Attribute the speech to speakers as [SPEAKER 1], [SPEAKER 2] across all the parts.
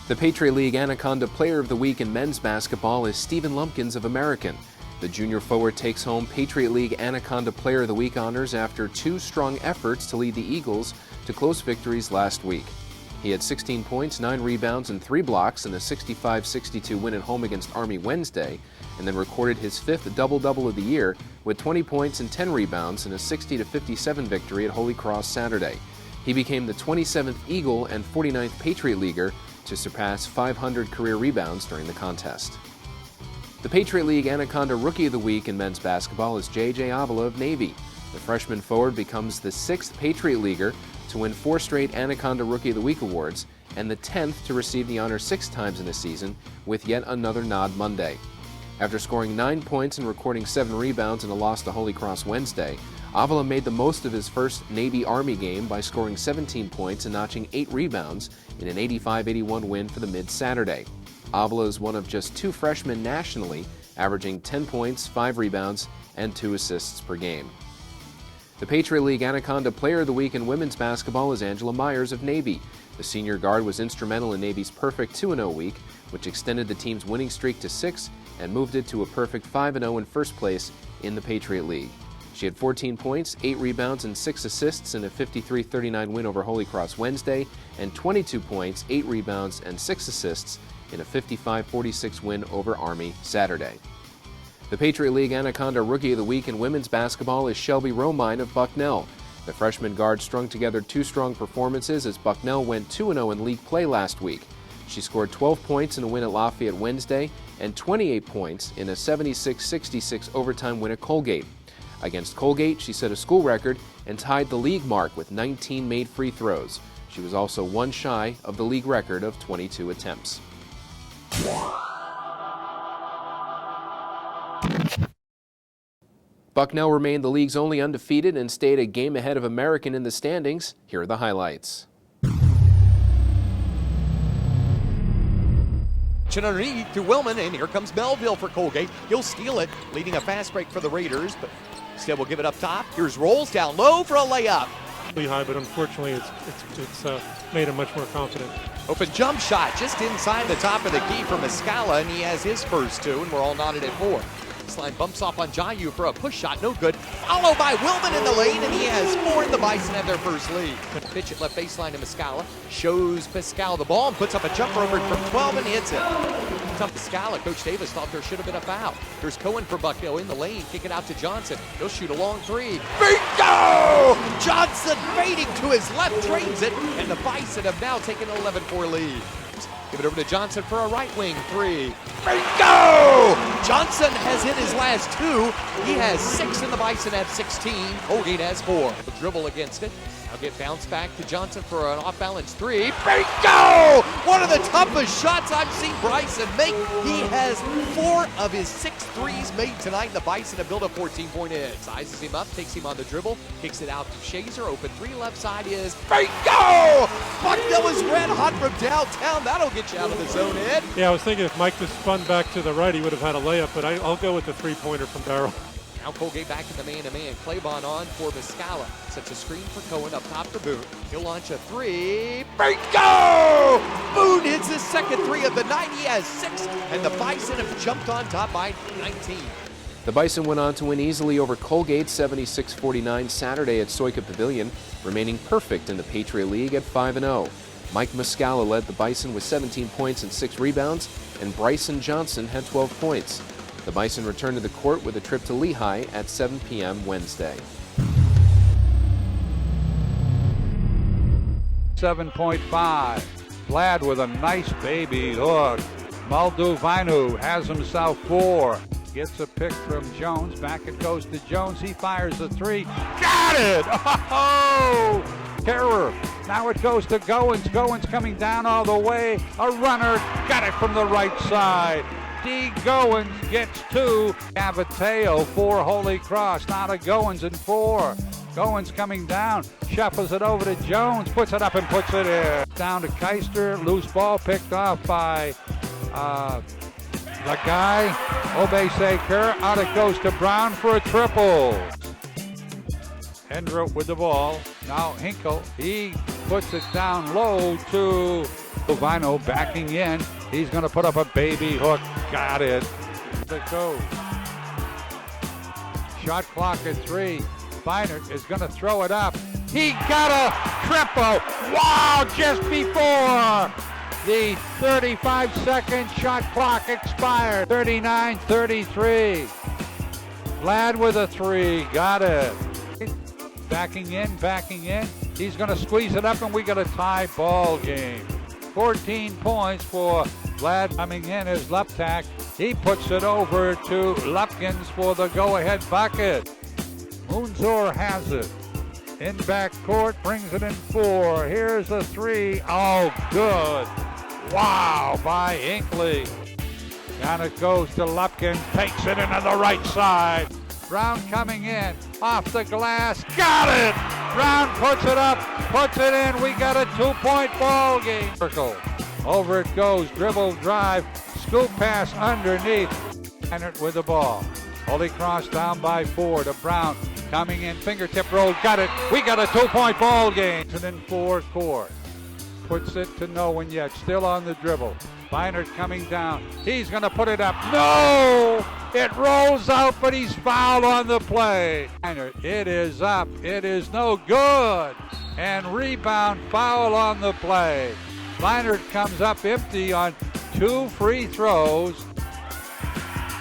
[SPEAKER 1] The Patriot League Anaconda Player of the Week in men's basketball is Stephen Lumpkins of American. The junior forward takes home Patriot League Anaconda Player of the Week honors after two strong efforts to lead the Eagles to close victories last week. He had 16 points, 9 rebounds, and 3 blocks in a 65-62 win at home against Army Wednesday, and then recorded his 5th double-double of the year with 20 points and 10 rebounds in a 60-57 victory at Holy Cross Saturday. He became the 27th Eagle and 49th Patriot Leaguer to surpass 500 career rebounds during the contest. The Patriot League Anaconda Rookie of the Week in men's basketball is J.J. Avila of Navy. The freshman forward becomes the 6th Patriot Leaguer to win 4 straight Anaconda Rookie of the Week awards and the 10th to receive the honor 6 times in a season, with yet another nod Monday. After scoring 9 points and recording 7 rebounds in a loss to Holy Cross Wednesday, Avila made the most of his first Navy-Army game by scoring 17 points and notching 8 rebounds in an 85-81 win for the Mid-Saturday. Avila is one of just 2 freshmen nationally, averaging 10 points, 5 rebounds, and 2 assists per game. The Patriot League Anaconda Player of the Week in women's basketball is Angela Myers of Navy. The senior guard was instrumental in Navy's perfect 2-0 week, which extended the team's winning streak to 6 and moved it to a perfect 5-0 in first place in the Patriot League. She had 14 points, 8 rebounds, and 6 assists in a 53-39 win over Holy Cross Wednesday, and 22 points, 8 rebounds, and 6 assists in a 55-46 win over Army Saturday. The Patriot League Anaconda Rookie of the Week in women's basketball is Shelby Romine of Bucknell. The freshman guard strung together 2 strong performances as Bucknell went 2-0 in league play last week. She scored 12 points in a win at Lafayette Wednesday and 28 points in a 76-66 overtime win at Colgate. Against Colgate, she set a school record and tied the league mark with 19 made free throws. She was also 1 shy of the league record of 22 attempts. Bucknell remained the league's only undefeated and stayed a game ahead of American in the standings. Here are the highlights.
[SPEAKER 2] Underneath to Willman, and here comes Melville for Colgate. He'll steal it, leading a fast break for the Raiders, but still will give it up top. Here's Rolls down low for a layup.
[SPEAKER 3] Lehigh, but unfortunately it's made him much more confident.
[SPEAKER 2] Open jump shot just inside the top of the key for Muscala, and he has his first 2, and we're all knotted at 4. This line bumps off on Jayu for a push shot, no good. Followed by Willman in the lane, and he has 4, and the Bison have their first lead. Pitch it left baseline to Muscala. Shows Pascal the ball and puts up a jumper over it from 12 and hits it. Tough Muscala. Coach Davis thought there should have been a foul. There's Cohen for Bucknell in the lane, kick it out to Johnson. He'll shoot a long 3. Bingo! Johnson fading to his left, drains it, and the Bison have now taken an 11-4 lead. Give it over to Johnson for a right wing 3. Bingo! Johnson has hit his last 2. He has 6 and the Bison have 16. Colgate has 4. The dribble against it. I'll get bounced back to Johnson for an off-balance 3. Bingo! One of the toughest shots I've seen Bison make. He has 4 of his 6 threes made tonight. The Bison have built a 14-point edge. Sizes him up, takes him on the dribble, kicks it out to Shazer. Open 3 left side is bingo! Bucknell is red hot from downtown. That'll get you out of the zone, Ed.
[SPEAKER 3] Yeah, I was thinking if Mike was spun back to the right, he would have had a layup, but I'll go with the 3-pointer from Darrell.
[SPEAKER 2] Now Colgate back in the man-to-man. Claiborne on for Muscala. Sets a screen for Cohen up top to Boone. He'll launch a 3. Bingo! Boone hits his second 3 of the night. He has 6, and the Bison have jumped on top by 19.
[SPEAKER 1] The Bison went on to win easily over Colgate 76-49 Saturday at Soika Pavilion, remaining perfect in the Patriot League at 5-0. Mike Muscala led the Bison with 17 points and 6 rebounds, and Bryson Johnson had 12 points. The Bison returned to the court with a trip to Lehigh at 7 p.m. Wednesday.
[SPEAKER 4] 7.5. Vlad with a nice baby hook. Malduvinu has himself 4. Gets a pick from Jones. Back it goes to Jones. He fires the 3. Got it! Oh! Terror. Now it goes to Goins. Goins coming down all the way. A runner. Got it from the right side. D. Goins gets 2. Gavateo for Holy Cross. Now to Goins in 4. Goins coming down. Shuffles it over to Jones. Puts it up and puts it in. Down to Keister. Loose ball picked off by the guy. Obeseker. Out it goes to Brown for a triple. Hendra with the ball. Now Hinkle, he puts it down low to Vino backing in. He's going to put up a baby hook. Got it. It goes. Shot clock at 3. Beinert is going to throw it up. He got a triple. Wow, just before the 35-second shot clock expired. 39-33. Vlad with a 3. Got it. Backing in. He's going to squeeze it up, and we got a tie ball game. 14 points for Vlad coming in as Luptak. He puts it over to Lupkins for the go-ahead bucket. Moonzor has it. In back court, brings it in 4. Here's a 3. Oh, good. Wow, by Inkley. Down it goes to Lupkins. Takes it into the right side. Brown coming in. Off the glass. Got it! Brown puts it up. Puts it in. We got a 2-point ball game. Circle. Over it goes. Dribble drive. Scoop pass underneath. And it with the ball. Holy Cross down by 4 to Brown. Coming in. Fingertip roll. Got it. We got a 2-point ball game. And in 4 court. Puts it to no one yet. Still on the dribble. Beinert coming down. He's going to put it up. No! It rolls out, but he's fouled on the play. Beinert, it is up. It is no good. And rebound, foul on the play. Beinert comes up empty on 2 free throws.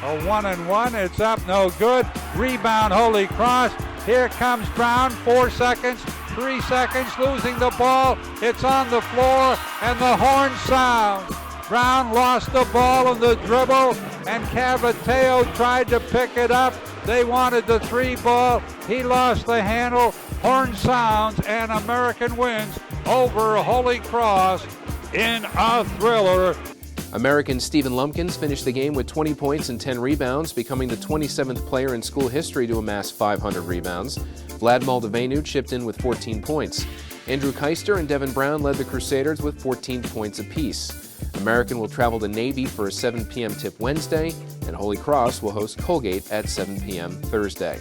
[SPEAKER 4] A 1-and-1. It's up, no good. Rebound, Holy Cross. Here comes Brown. 4 seconds. 3 seconds, losing the ball. It's on the floor, and the horn sounds. Brown lost the ball on the dribble, and Cavateo tried to pick it up. They wanted the 3 ball. He lost the handle. Horn sounds, and American wins over Holy Cross in a thriller.
[SPEAKER 1] American Stephen Lumpkins finished the game with 20 points and 10 rebounds, becoming the 27th player in school history to amass 500 rebounds. Vlad Moldavenu chipped in with 14 points. Andrew Keister and Devin Brown led the Crusaders with 14 points apiece. American will travel to Navy for a 7 p.m. tip Wednesday, and Holy Cross will host Colgate at 7 p.m. Thursday.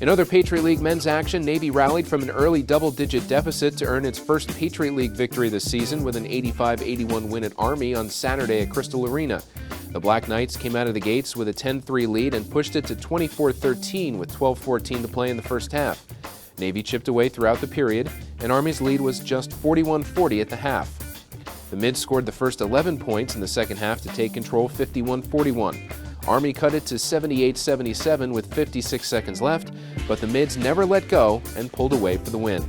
[SPEAKER 1] In other Patriot League men's action, Navy rallied from an early double-digit deficit to earn its first Patriot League victory this season with an 85-81 win at Army on Saturday at Crystal Arena. The Black Knights came out of the gates with a 10-3 lead and pushed it to 24-13 with 12-14 to play in the first half. Navy chipped away throughout the period, and Army's lead was just 41-40 at the half. The Mids scored the first 11 points in the second half to take control 51-41. Army cut it to 78-77 with 56 seconds left, but the Mids never let go and pulled away for the win.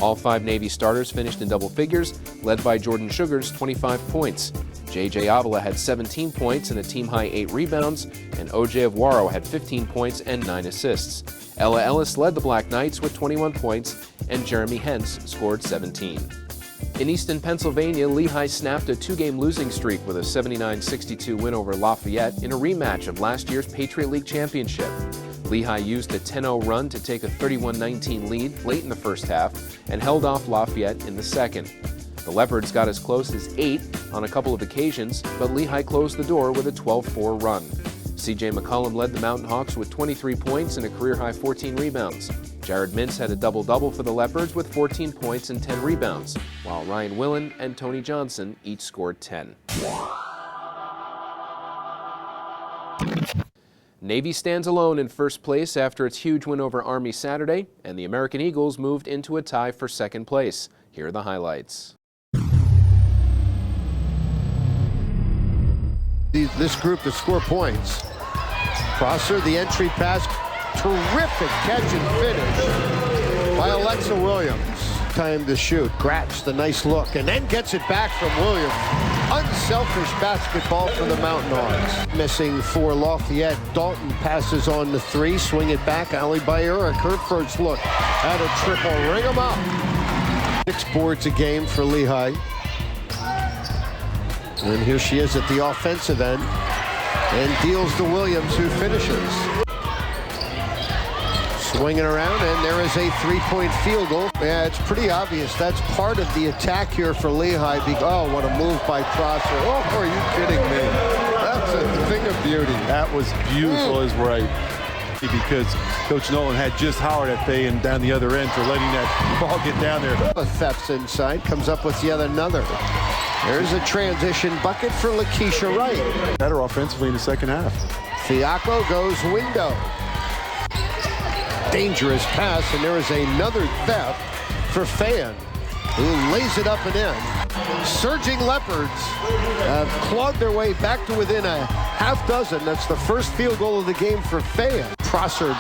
[SPEAKER 1] All 5 Navy starters finished in double figures, led by Jordan Sugar's 25 points. J.J. Avila had 17 points and a team-high 8 rebounds, and O.J. Aguaro had 15 points and 9 assists. Ella Ellis led the Black Knights with 21 points, and Jeremy Hentz scored 17. In Easton, Pennsylvania, Lehigh snapped a 2-game losing streak with a 79-62 win over Lafayette in a rematch of last year's Patriot League championship. Lehigh used a 10-0 run to take a 31-19 lead late in the first half and held off Lafayette in the second. The Leopards got as close as 8 on a couple of occasions, but Lehigh closed the door with a 12-4 run. C.J. McCollum led the Mountain Hawks with 23 points and a career-high 14 rebounds. Jared Mintz had a double-double for the Leopards with 14 points and 10 rebounds, while Ryan Willen and Tony Johnson each scored 10. Navy stands alone in first place after its huge win over Army Saturday, and the American Eagles moved into a tie for second place. Here are the highlights.
[SPEAKER 5] This group to score points. Prosser, the entry pass. Terrific catch and finish by Alexa Williams. Time to shoot. Gratz, the nice look, and then gets it back from Williams. Unselfish basketball for the Mountain Hawks. Missing for Lafayette. Dalton passes on the 3. Swing it back. Ali Bayura, her first look at a triple. Ring them up. 6 boards a game for Lehigh. And here she is at the offensive end and deals to Williams, who finishes. Swinging around, and there is a 3-point field goal. Yeah, it's pretty obvious that's part of the attack here for Lehigh. Oh, what a move by Prosser. Oh, are you kidding me? That's a thing of beauty.
[SPEAKER 6] That was beautiful as right. because Coach Nolan had just hollered at Faye and down the other end for letting that ball get down there.
[SPEAKER 5] Thefts inside, comes up with yet another. There's a transition bucket for Lakeisha Wright.
[SPEAKER 6] Better offensively in the second half.
[SPEAKER 5] Fiacco goes window. Dangerous pass, and there is another theft for Fan, who lays it up and in. Surging Leopards have clawed their way back to within a half dozen. That's the first field goal of the game for Fan. Prosser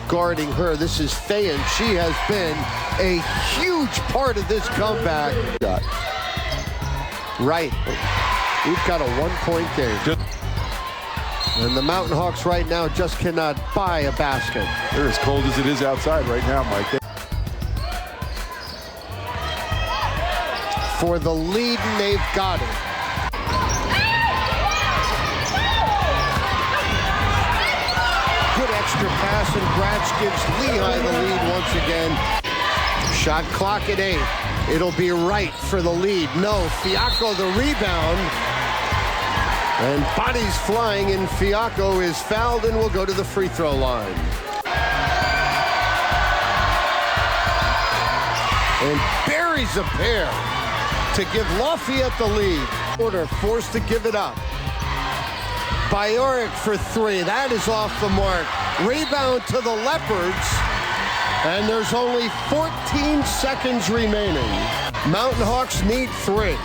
[SPEAKER 5] guarding her. This is Fan. She has been a huge part of this comeback. Right. We've got a one-point game. And the Mountain Hawks right now just cannot buy a basket.
[SPEAKER 6] They're as cold as it is outside right now, Mike.
[SPEAKER 5] For the lead, and they've got it. Good extra pass, and Gratz gives Lehigh the lead once again. Shot clock at 8. It'll be right for the lead. No, Fiacco the rebound. And bodies flying, and Fiacco is fouled and will go to the free throw line. And buries a pair to give Lafayette the lead. Order forced to give it up. Bajorek for 3. That is off the mark. Rebound to the Leopards. And there's only 14 seconds remaining. Mountain Hawks need 3.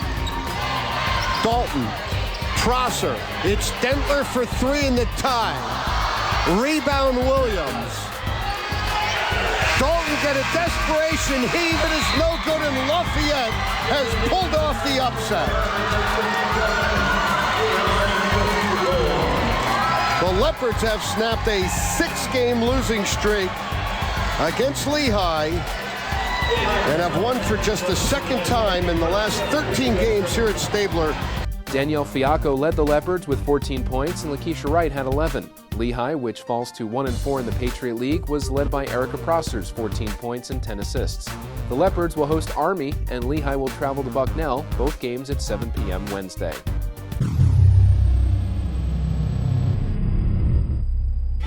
[SPEAKER 5] Dalton. Prosser. It's Dentler for 3 in the tie. Rebound Williams. Dalton get a desperation heave. It is no good, and Lafayette has pulled off the upset. The Leopards have snapped a 6-game losing streak against Lehigh and have won for just the second time in the last 13 games here at Stabler.
[SPEAKER 1] Danielle Fiacco led the Leopards with 14 points, and Lakeisha Wright had 11. Lehigh, which falls to 1-4 in the Patriot League, was led by Erica Prosser's 14 points and 10 assists. The Leopards will host Army, and Lehigh will travel to Bucknell, both games at 7 p.m. Wednesday.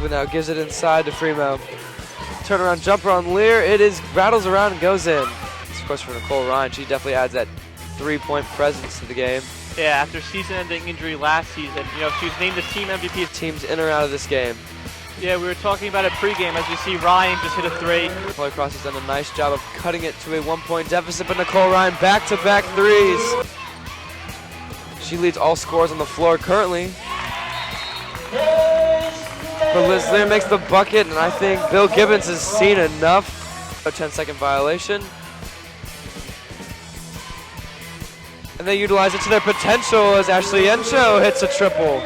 [SPEAKER 7] Now gives it inside to Fremo. Turnaround jumper on Lear. It is rattles around and goes in. This is, of course, for Nicole Ryan. She definitely adds that 3-point presence to the game.
[SPEAKER 8] Yeah, after season-ending injury last season, she was named the team MVP.
[SPEAKER 7] Teams in or out of this game.
[SPEAKER 8] Yeah, we were talking about it pregame as we see Ryan just hit a 3.
[SPEAKER 7] Holy Cross has done a nice job of cutting it to a 1-point deficit, but Nicole Ryan back-to-back threes. She leads all scorers on the floor currently. But Liz Lear makes the bucket, and I think Bill Gibbons has seen enough. A 10-second violation. And they utilize it to their potential as Ashley Encho hits a triple.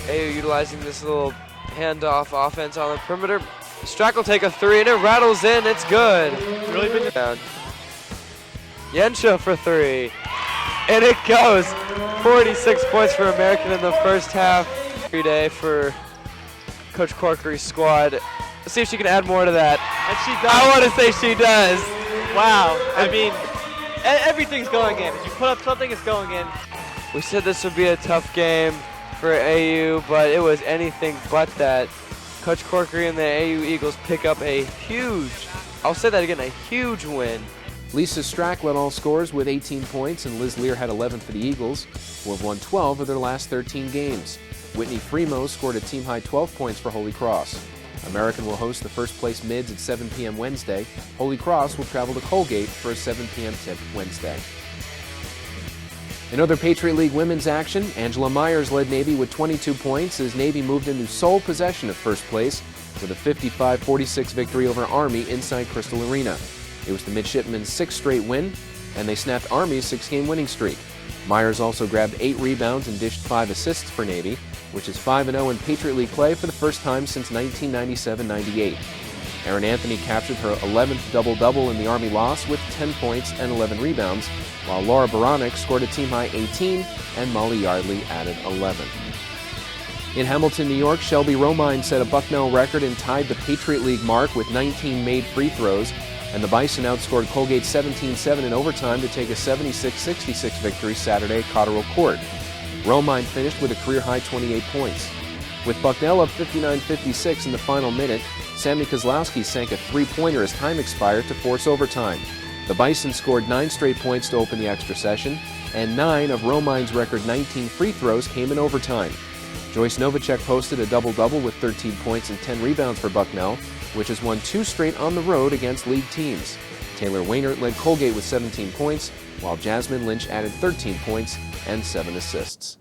[SPEAKER 7] AU utilizing this little handoff offense on the perimeter. Strack will take a 3 and it rattles in. It's good.
[SPEAKER 8] Really been
[SPEAKER 7] down. Yensha for 3. And it goes. 46 points for American in the first half. Every day for Coach Corkery's squad. Let's see if she can add more to that.
[SPEAKER 8] And she does.
[SPEAKER 7] I want to say she does.
[SPEAKER 8] Wow. I mean, everything's going in. If you put up something, it's going in.
[SPEAKER 7] We said this would be a tough game for AU, but it was anything but that. Coach Corkery and the AU Eagles pick up a huge, I'll say that again, a huge win.
[SPEAKER 1] Lisa Strack led all scorers with 18 points, and Liz Lear had 11 for the Eagles, who have won 12 of their last 13 games. Whitney Fremo scored a team-high 12 points for Holy Cross. American will host the first-place Mids at 7 p.m. Wednesday. Holy Cross will travel to Colgate for a 7 p.m. tip Wednesday. In other Patriot League women's action, Angela Myers led Navy with 22 points as Navy moved into sole possession of first place with a 55-46 victory over Army inside Crystal Arena. It was the Midshipmen's 6th straight win, and they snapped Army's 6-game winning streak. Myers also grabbed 8 rebounds and dished 5 assists for Navy, which is 5-0 in Patriot League play for the first time since 1997-98. Erin Anthony captured her 11th double-double in the Army loss with 10 points and 11 rebounds, while Laura Baranek scored a team-high 18 and Molly Yardley added 11. In Hamilton, New York, Shelby Romine set a Bucknell record and tied the Patriot League mark with 19 made free throws, and the Bison outscored Colgate 17-7 in overtime to take a 76-66 victory Saturday at Cotterill Court. Romine finished with a career-high 28 points. With Bucknell up 59-56 in the final minute, Sammy Kozlowski sank a three-pointer as time expired to force overtime. The Bison scored 9 straight points to open the extra session, and 9 of Romine's record 19 free throws came in overtime. Joyce Novacek posted a double-double with 13 points and 10 rebounds for Bucknell, which has won 2 straight on the road against league teams. Taylor Wainert led Colgate with 17 points, while Jasmine Lynch added 13 points and 7 assists.